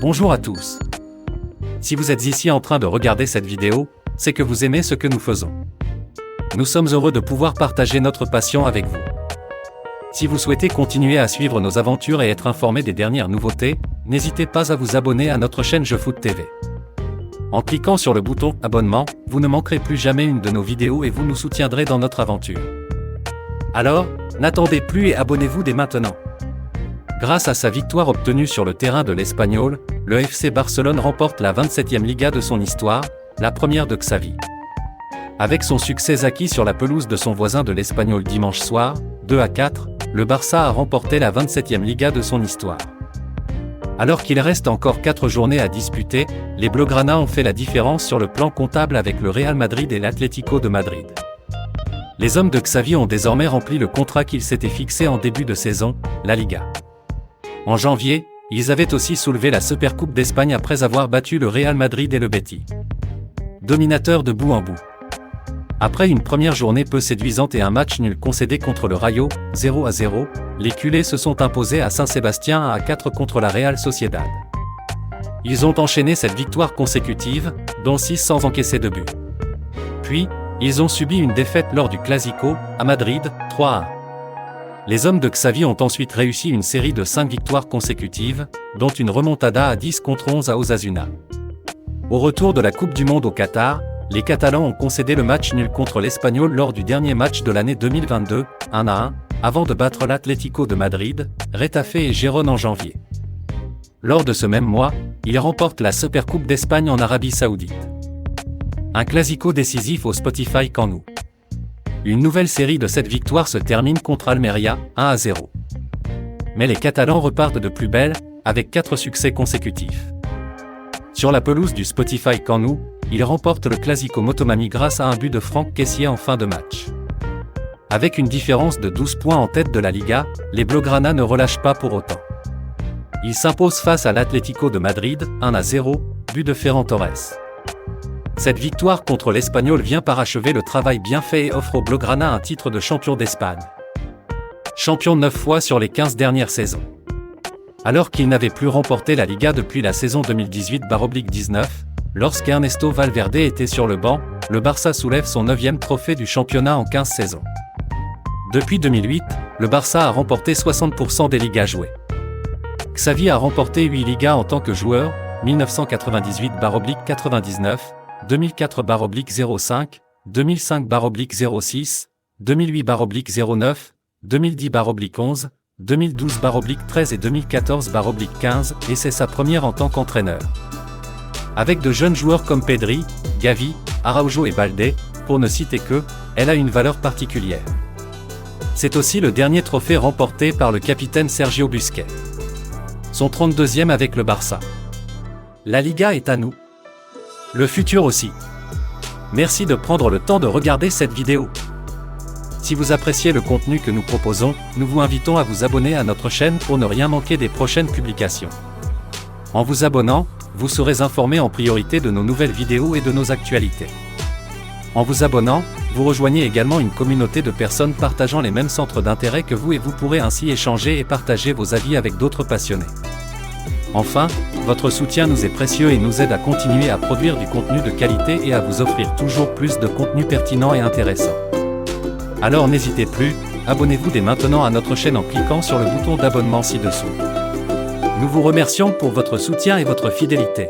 Bonjour à tous. Si vous êtes ici en train de regarder cette vidéo, c'est que vous aimez ce que nous faisons. Nous sommes heureux de pouvoir partager notre passion avec vous. Si vous souhaitez continuer à suivre nos aventures et être informé des dernières nouveautés, n'hésitez pas à vous abonner à notre chaîne JeuFoot TV. En cliquant sur le bouton « Abonnement », vous ne manquerez plus jamais une de nos vidéos et vous nous soutiendrez dans notre aventure. Alors, n'attendez plus et abonnez-vous dès maintenant. Grâce à sa victoire obtenue sur le terrain de l'Espanyol, le FC Barcelone remporte la 27e Liga de son histoire, la première de Xavi. Avec son succès acquis sur la pelouse de son voisin de l'Espanyol dimanche soir, 2-4, le Barça a remporté la 27e Liga de son histoire. Alors qu'il reste encore 4 journées à disputer, les Blaugrana ont fait la différence sur le plan comptable avec le Real Madrid et l'Atlético de Madrid. Les hommes de Xavi ont désormais rempli le contrat qu'ils s'étaient fixé en début de saison, la Liga. En janvier, ils avaient aussi soulevé la Supercoupe d'Espagne après avoir battu le Real Madrid et le Betis. Dominateur de bout en bout. Après une première journée peu séduisante et un match nul concédé contre le Rayo, 0-0, les culés se sont imposés à Saint-Sébastien 1-4 contre la Real Sociedad. Ils ont enchaîné cette victoire consécutive, dont 6 sans encaisser de but. Puis, ils ont subi une défaite lors du Clásico, à Madrid, 3-1. Les hommes de Xavi ont ensuite réussi une série de 5 victoires consécutives, dont une remontada à 10 contre 11 à Osasuna. Au retour de la Coupe du Monde au Qatar, les Catalans ont concédé le match nul contre l'Espanyol lors du dernier match de l'année 2022, 1-1, avant de battre l'Atlético de Madrid, Retafe et Gérone en janvier. Lors de ce même mois, ils remportent la Supercoupe d'Espagne en Arabie Saoudite. Un classico décisif au Spotify Camp Nou. Une nouvelle série de 7 victoires se termine contre Almeria, 1-0. Mais les Catalans repartent de plus belle, avec 4 succès consécutifs. Sur la pelouse du Spotify Camp Nou, ils remportent le Clásico Motomami grâce à un but de Franck Kessié en fin de match. Avec une différence de 12 points en tête de la Liga, les Blaugrana ne relâchent pas pour autant. Ils s'imposent face à l'Atlético de Madrid, 1-0, but de Ferran Torres. Cette victoire contre l'Espanyol vient parachever le travail bien fait et offre aux Blaugrana un titre de champion d'Espagne. Champion 9 fois sur les 15 dernières saisons. Alors qu'ils n'avaient plus remporté la Liga depuis la saison 2018-19, lorsqu'Ernesto Valverde était sur le banc, le Barça soulève son 9e trophée du championnat en 15 saisons. Depuis 2008, le Barça a remporté 60% des Ligas jouées. Xavi a remporté 8 Ligas en tant que joueur, 1998-99, 2004-05, 2005-06, 2008-09, 2010-11, 2012-13 et 2014-15, et c'est sa première en tant qu'entraîneur. Avec de jeunes joueurs comme Pedri, Gavi, Araujo et Baldé, pour ne citer que, elle a une valeur particulière. C'est aussi le dernier trophée remporté par le capitaine Sergio Busquets. Son 32e avec le Barça. La Liga est à nous. Le futur aussi. Merci de prendre le temps de regarder cette vidéo. Si vous appréciez le contenu que nous proposons, nous vous invitons à vous abonner à notre chaîne pour ne rien manquer des prochaines publications. En vous abonnant, vous serez informé en priorité de nos nouvelles vidéos et de nos actualités. En vous abonnant, vous rejoignez également une communauté de personnes partageant les mêmes centres d'intérêt que vous et vous pourrez ainsi échanger et partager vos avis avec d'autres passionnés. Enfin, votre soutien nous est précieux et nous aide à continuer à produire du contenu de qualité et à vous offrir toujours plus de contenu pertinent et intéressant. Alors n'hésitez plus, abonnez-vous dès maintenant à notre chaîne en cliquant sur le bouton d'abonnement ci-dessous. Nous vous remercions pour votre soutien et votre fidélité.